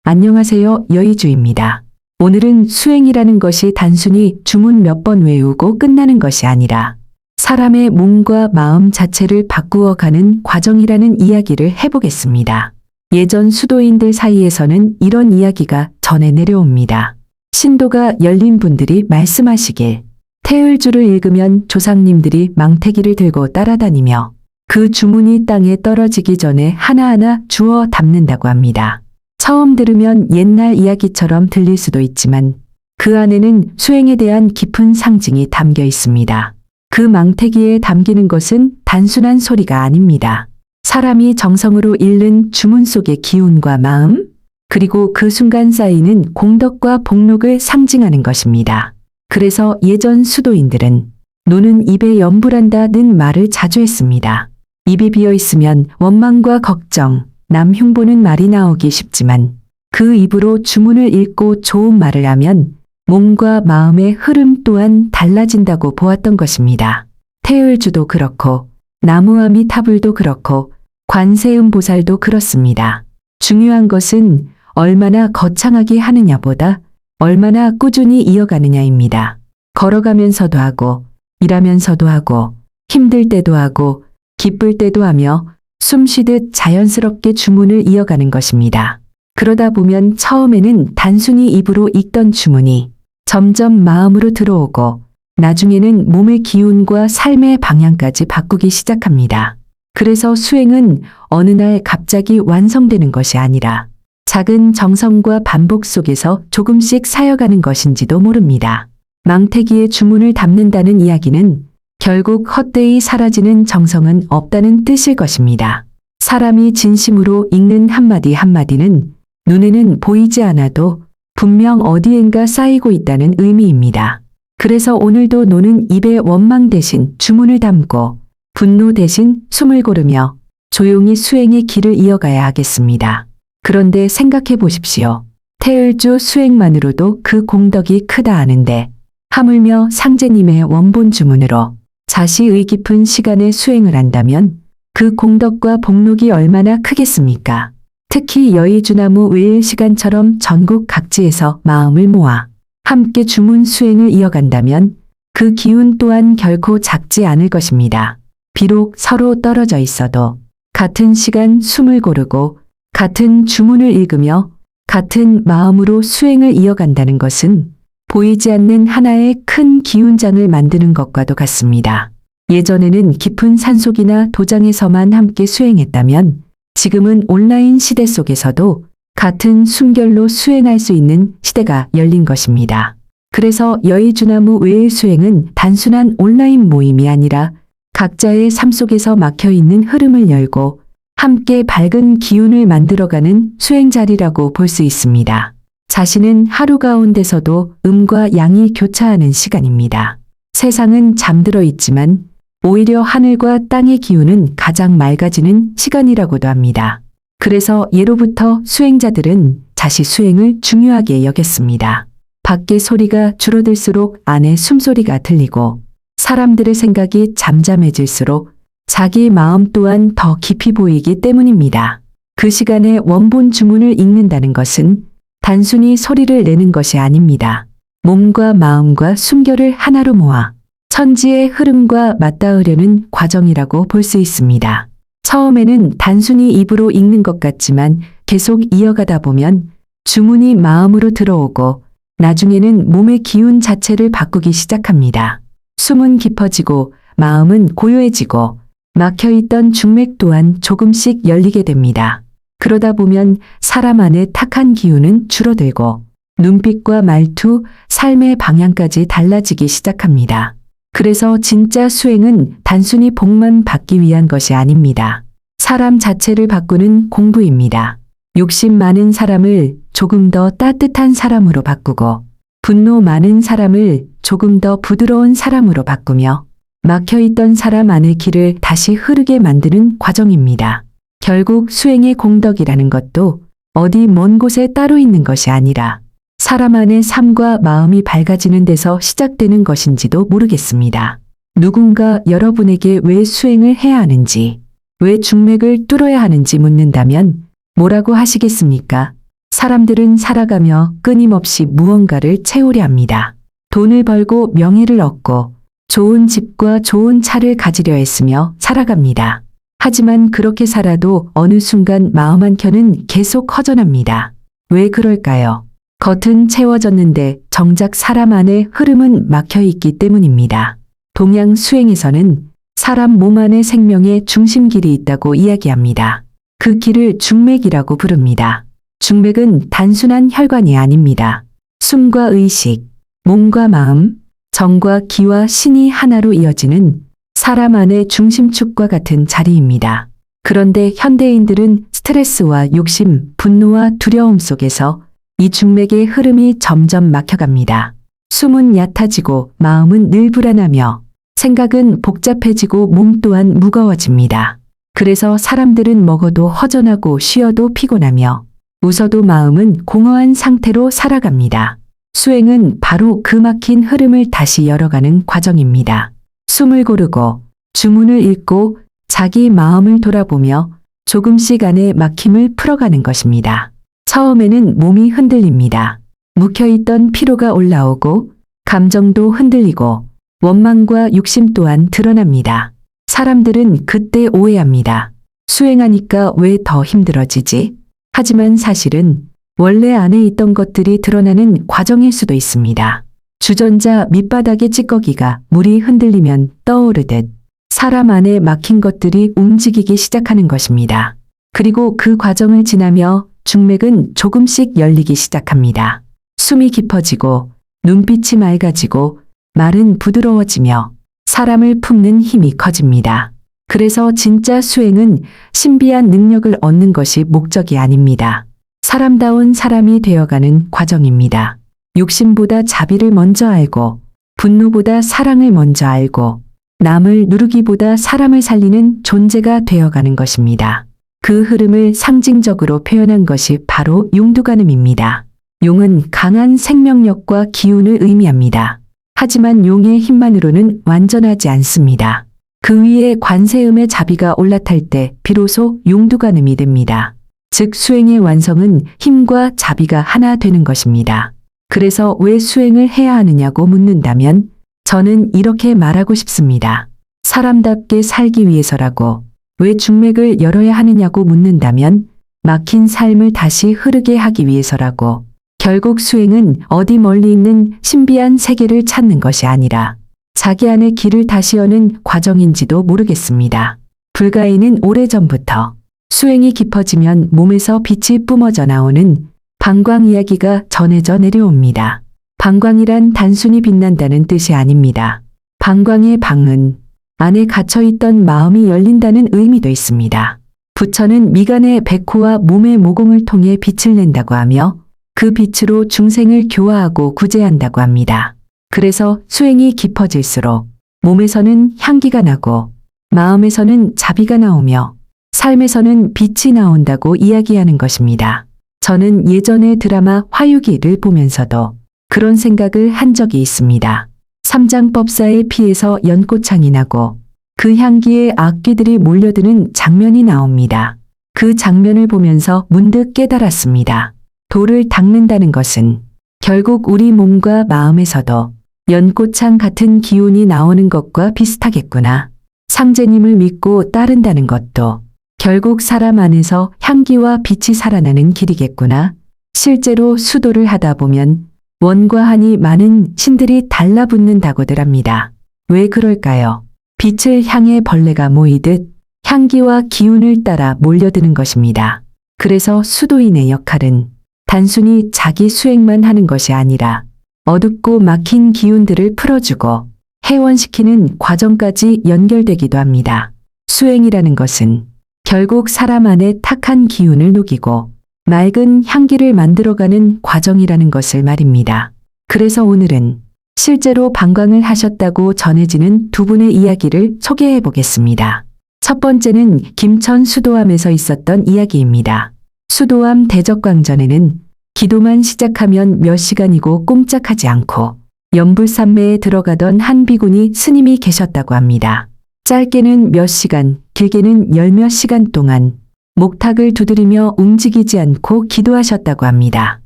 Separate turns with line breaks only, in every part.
안녕하세요. 여의주입니다. 오늘은 수행이라는 것이 단순히 주문 몇 번 외우고 끝나는 것이 아니라 사람의 몸과 마음 자체를 바꾸어 가는 과정이라는 이야기를 해보겠습니다. 예전 수도인들 사이에서는 이런 이야기가 전해 내려옵니다. 신도가 열린 분들이 말씀하시길 태을주를 읽으면 조상님들이 망태기를 들고 따라다니며 그 주문이 땅에 떨어지기 전에 하나하나 주워 담는다고 합니다. 처음 들으면 옛날 이야기처럼 들릴 수도 있지만 그 안에는 수행에 대한 깊은 상징이 담겨 있습니다. 그 망태기에 담기는 것은 단순한 소리가 아닙니다. 사람이 정성으로 읽는 주문 속의 기운과 마음, 그리고 그 순간 쌓이는 공덕과 복록을 상징하는 것입니다. 그래서 예전 수도인들은 노는 입에 염불한다는 말을 자주 했습니다. 입이 비어 있으면 원망과 걱정, 남 흉보는 말이 나오기 쉽지만 그 입으로 주문을 읽고 좋은 말을 하면 몸과 마음의 흐름 또한 달라진다고 보았던 것입니다. 태을주도 그렇고 나무아미타불도 그렇고 관세음보살도 그렇습니다. 중요한 것은 얼마나 거창하게 하느냐보다 얼마나 꾸준히 이어가느냐입니다. 걸어가면서도 하고 일하면서도 하고 힘들 때도 하고 기쁠 때도 하며 숨 쉬듯 자연스럽게 주문을 이어가는 것입니다. 그러다 보면 처음에는 단순히 입으로 읽던 주문이 점점 마음으로 들어오고 나중에는 몸의 기운과 삶의 방향까지 바꾸기 시작합니다. 그래서 수행은 어느 날 갑자기 완성되는 것이 아니라 작은 정성과 반복 속에서 조금씩 쌓여가는 것인지도 모릅니다. 망태기에 주문을 담는다는 이야기는 결국 헛되이 사라지는 정성은 없다는 뜻일 것입니다. 사람이 진심으로 읽는 한마디 한마디는 눈에는 보이지 않아도 분명 어디엔가 쌓이고 있다는 의미입니다. 그래서 오늘도 노는 입에 원망 대신 주문을 담고 분노 대신 숨을 고르며 조용히 수행의 길을 이어가야 하겠습니다. 그런데 생각해 보십시오. 태을주 수행만으로도 그 공덕이 크다 하는데 하물며 상제님의 원본 주문으로 자시의 깊은 시간에 수행을 한다면 그 공덕과 복록이 얼마나 크겠습니까? 특히 여의주나무 외일 시간처럼 전국 각지에서 마음을 모아 함께 주문 수행을 이어간다면 그 기운 또한 결코 작지 않을 것입니다. 비록 서로 떨어져 있어도 같은 시간 숨을 고르고 같은 주문을 읽으며 같은 마음으로 수행을 이어간다는 것은 보이지 않는 하나의 큰 기운장을 만드는 것과도 같습니다. 예전에는 깊은 산속이나 도장에서만 함께 수행했다면 지금은 온라인 시대 속에서도 같은 숨결로 수행할 수 있는 시대가 열린 것입니다. 그래서 여의주나무 외일 수행은 단순한 온라인 모임이 아니라 각자의 삶 속에서 막혀있는 흐름을 열고 함께 밝은 기운을 만들어가는 수행 자리라고 볼 수 있습니다. 자신은 하루 가운데서도 음과 양이 교차하는 시간입니다. 세상은 잠들어 있지만 오히려 하늘과 땅의 기운은 가장 맑아지는 시간이라고도 합니다. 그래서 예로부터 수행자들은 자시 수행을 중요하게 여겼습니다. 밖의 소리가 줄어들수록 안의 숨소리가 들리고 사람들의 생각이 잠잠해질수록 자기 마음 또한 더 깊이 보이기 때문입니다. 그 시간에 원본 주문을 읽는다는 것은 단순히 소리를 내는 것이 아닙니다. 몸과 마음과 숨결을 하나로 모아 천지의 흐름과 맞닿으려는 과정이라고 볼 수 있습니다. 처음에는 단순히 입으로 읽는 것 같지만 계속 이어가다 보면 주문이 마음으로 들어오고 나중에는 몸의 기운 자체를 바꾸기 시작합니다. 숨은 깊어지고 마음은 고요해지고 막혀있던 중맥 또한 조금씩 열리게 됩니다. 그러다 보면 사람 안의 탁한 기운은 줄어들고 눈빛과 말투, 삶의 방향까지 달라지기 시작합니다. 그래서 진짜 수행은 단순히 복만 받기 위한 것이 아닙니다. 사람 자체를 바꾸는 공부입니다. 욕심 많은 사람을 조금 더 따뜻한 사람으로 바꾸고 분노 많은 사람을 조금 더 부드러운 사람으로 바꾸며 막혀있던 사람 안의 길을 다시 흐르게 만드는 과정입니다. 결국 수행의 공덕이라는 것도 어디 먼 곳에 따로 있는 것이 아니라 사람 안의 삶과 마음이 밝아지는 데서 시작되는 것인지도 모르겠습니다. 누군가 여러분에게 왜 수행을 해야 하는지, 왜 중맥을 뚫어야 하는지 묻는다면 뭐라고 하시겠습니까? 사람들은 살아가며 끊임없이 무언가를 채우려 합니다. 돈을 벌고 명예를 얻고 좋은 집과 좋은 차를 가지려 했으며 살아갑니다. 하지만 그렇게 살아도 어느 순간 마음 한켠은 계속 허전합니다. 왜 그럴까요? 겉은 채워졌는데 정작 사람 안의 흐름은 막혀 있기 때문입니다. 동양 수행에서는 사람 몸 안에 생명의 중심길이 있다고 이야기합니다. 그 길을 중맥이라고 부릅니다. 중맥은 단순한 혈관이 아닙니다. 숨과 의식, 몸과 마음, 정과 기와 신이 하나로 이어지는 사람 안의 중심축과 같은 자리입니다. 그런데 현대인들은 스트레스와 욕심, 분노와 두려움 속에서 이 중맥의 흐름이 점점 막혀갑니다. 숨은 얕아지고 마음은 늘 불안하며 생각은 복잡해지고 몸 또한 무거워집니다. 그래서 사람들은 먹어도 허전하고 쉬어도 피곤하며 웃어도 마음은 공허한 상태로 살아갑니다. 수행은 바로 그 막힌 흐름을 다시 열어가는 과정입니다. 숨을 고르고 주문을 읽고 자기 마음을 돌아보며 조금씩 안의 막힘을 풀어가는 것입니다. 처음에는 몸이 흔들립니다. 묵혀있던 피로가 올라오고 감정도 흔들리고 원망과 욕심 또한 드러납니다. 사람들은 그때 오해합니다. 수행하니까 왜 더 힘들어지지? 하지만 사실은 원래 안에 있던 것들이 드러나는 과정일 수도 있습니다. 주전자 밑바닥의 찌꺼기가 물이 흔들리면 떠오르듯 사람 안에 막힌 것들이 움직이기 시작하는 것입니다. 그리고 그 과정을 지나며 중맥은 조금씩 열리기 시작합니다. 숨이 깊어지고 눈빛이 맑아지고 말은 부드러워지며 사람을 품는 힘이 커집니다. 그래서 진짜 수행은 신비한 능력을 얻는 것이 목적이 아닙니다. 사람다운 사람이 되어가는 과정입니다. 욕심보다 자비를 먼저 알고 분노보다 사랑을 먼저 알고 남을 누르기보다 사람을 살리는 존재가 되어가는 것입니다. 그 흐름을 상징적으로 표현한 것이 바로 용두가늠입니다. 용은 강한 생명력과 기운을 의미합니다. 하지만 용의 힘만으로는 완전하지 않습니다. 그 위에 관세음의 자비가 올라탈 때 비로소 용두가늠이 됩니다. 즉 수행의 완성은 힘과 자비가 하나 되는 것입니다. 그래서 왜 수행을 해야 하느냐고 묻는다면 저는 이렇게 말하고 싶습니다. 사람답게 살기 위해서라고. 왜 중맥을 열어야 하느냐고 묻는다면 막힌 삶을 다시 흐르게 하기 위해서라고. 결국 수행은 어디 멀리 있는 신비한 세계를 찾는 것이 아니라 자기 안의 길을 다시 여는 과정인지도 모르겠습니다. 불가인은 오래전부터 수행이 깊어지면 몸에서 빛이 뿜어져 나오는 방광 이야기가 전해져 내려옵니다. 방광이란 단순히 빛난다는 뜻이 아닙니다. 방광의 방은 안에 갇혀있던 마음이 열린다는 의미도 있습니다. 부처는 미간의 백호와 몸의 모공을 통해 빛을 낸다고 하며 그 빛으로 중생을 교화하고 구제한다고 합니다. 그래서 수행이 깊어질수록 몸에서는 향기가 나고 마음에서는 자비가 나오며 삶에서는 빛이 나온다고 이야기하는 것입니다. 저는 예전에 드라마 화유기를 보면서도 그런 생각을 한 적이 있습니다. 삼장법사의 피에서 연꽃향이 나고 그 향기에 악귀들이 몰려드는 장면이 나옵니다. 그 장면을 보면서 문득 깨달았습니다. 돌을 닦는다는 것은 결국 우리 몸과 마음에서도 연꽃향 같은 기운이 나오는 것과 비슷하겠구나. 상제님을 믿고 따른다는 것도 결국 사람 안에서 향기와 빛이 살아나는 길이겠구나. 실제로 수도를 하다 보면 원과 한이 많은 신들이 달라붙는다고들 합니다. 왜 그럴까요? 빛을 향해 벌레가 모이듯 향기와 기운을 따라 몰려드는 것입니다. 그래서 수도인의 역할은 단순히 자기 수행만 하는 것이 아니라 어둡고 막힌 기운들을 풀어주고 해원시키는 과정까지 연결되기도 합니다. 수행이라는 것은 결국 사람 안에 탁한 기운을 녹이고 맑은 향기를 만들어가는 과정이라는 것을 말입니다. 그래서 오늘은 실제로 방광을 하셨다고 전해지는 두 분의 이야기를 소개해 보겠습니다. 첫 번째는 김천 수도암에서 있었던 이야기입니다. 수도암 대적광전에는 기도만 시작하면 몇 시간이고 꼼짝하지 않고 연불산매에 들어가던 한 비구니 스님이 계셨다고 합니다. 짧게는 몇 시간, 길게는 열 몇 시간 동안 목탁을 두드리며 움직이지 않고 기도하셨다고 합니다.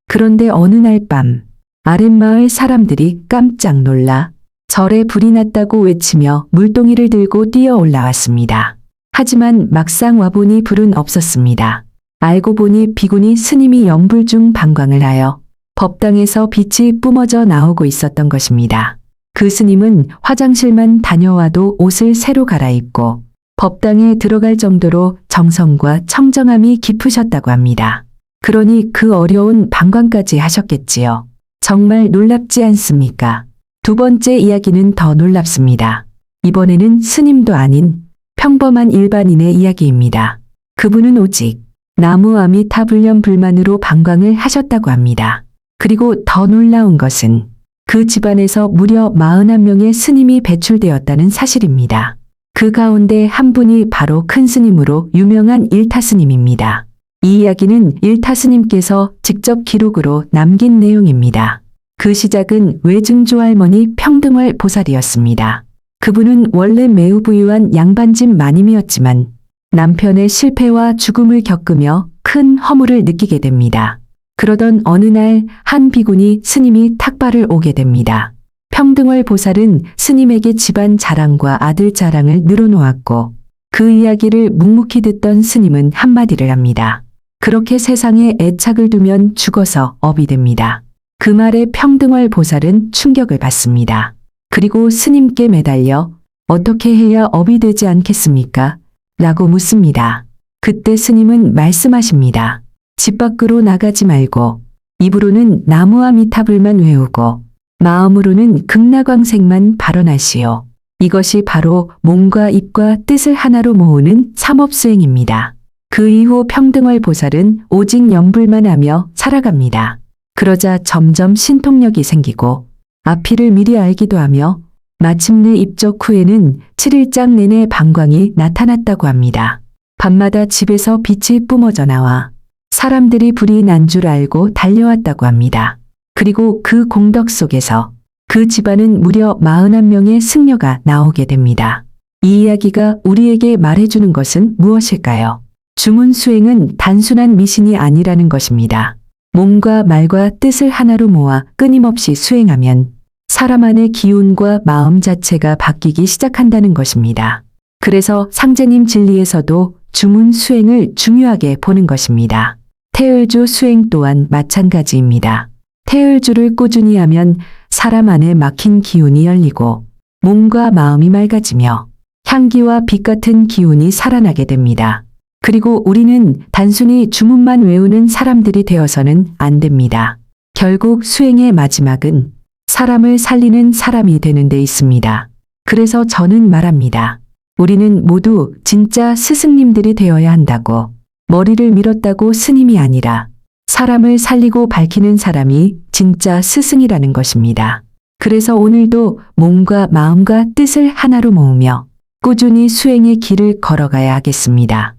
그런데 어느 날 밤 아랫마을 사람들이 깜짝 놀라 절에 불이 났다고 외치며 물동이를 들고 뛰어 올라왔습니다. 하지만 막상 와보니 불은 없었습니다. 알고 보니 비구니 스님이 연불 중 방광을 하여 법당에서 빛이 뿜어져 나오고 있었던 것입니다. 그 스님은 화장실만 다녀와도 옷을 새로 갈아입고 법당에 들어갈 정도로 정성과 청정함이 깊으셨다고 합니다. 그러니 그 어려운 방광까지 하셨겠지요. 정말 놀랍지 않습니까? 두 번째 이야기는 더 놀랍습니다. 이번에는 스님도 아닌 평범한 일반인의 이야기입니다. 그분은 오직 나무 아미타불념 불만으로 방광을 하셨다고 합니다. 그리고 더 놀라운 것은 그 집안에서 무려 41명의 스님이 배출되었다는 사실입니다. 그 가운데 한 분이 바로 큰 스님으로 유명한 일타 스님입니다. 이 이야기는 일타 스님께서 직접 기록으로 남긴 내용입니다. 그 시작은 외증조 할머니 평등월 보살이었습니다. 그분은 원래 매우 부유한 양반집 마님이었지만 남편의 실패와 죽음을 겪으며 큰 허물을 느끼게 됩니다. 그러던 어느 날 한 비구니 스님이 탁발을 오게 됩니다. 평등월 보살은 스님에게 집안 자랑과 아들 자랑을 늘어놓았고 그 이야기를 묵묵히 듣던 스님은 한마디를 합니다. 그렇게 세상에 애착을 두면 죽어서 업이 됩니다. 그 말에 평등월 보살은 충격을 받습니다. 그리고 스님께 매달려 어떻게 해야 업이 되지 않겠습니까? 라고 묻습니다. 그때 스님은 말씀하십니다. 집 밖으로 나가지 말고 입으로는 나무아미타불만 외우고 마음으로는 극락광생만 발언하시오. 이것이 바로 몸과 입과 뜻을 하나로 모으는 삼업수행입니다. 그 이후 평등월 보살은 오직 연불만 하며 살아갑니다. 그러자 점점 신통력이 생기고 앞일을 미리 알기도 하며 마침내 입적 후에는 7일장 내내 방광이 나타났다고 합니다. 밤마다 집에서 빛이 뿜어져 나와 사람들이 불이 난 줄 알고 달려왔다고 합니다. 그리고 그 공덕 속에서 그 집안은 무려 41명의 승려가 나오게 됩니다. 이 이야기가 우리에게 말해주는 것은 무엇일까요? 주문 수행은 단순한 미신이 아니라는 것입니다. 몸과 말과 뜻을 하나로 모아 끊임없이 수행하면 사람 안의 기운과 마음 자체가 바뀌기 시작한다는 것입니다. 그래서 상제님 진리에서도 주문 수행을 중요하게 보는 것입니다. 태을주 수행 또한 마찬가지입니다. 태을주를 꾸준히 하면 사람 안에 막힌 기운이 열리고 몸과 마음이 맑아지며 향기와 빛 같은 기운이 살아나게 됩니다. 그리고 우리는 단순히 주문만 외우는 사람들이 되어서는 안 됩니다. 결국 수행의 마지막은 사람을 살리는 사람이 되는 데 있습니다. 그래서 저는 말합니다. 우리는 모두 진짜 스승님들이 되어야 한다고. 머리를 밀었다고 스님이 아니라 사람을 살리고 밝히는 사람이 진짜 스승이라는 것입니다. 그래서 오늘도 몸과 마음과 뜻을 하나로 모으며 꾸준히 수행의 길을 걸어가야 하겠습니다.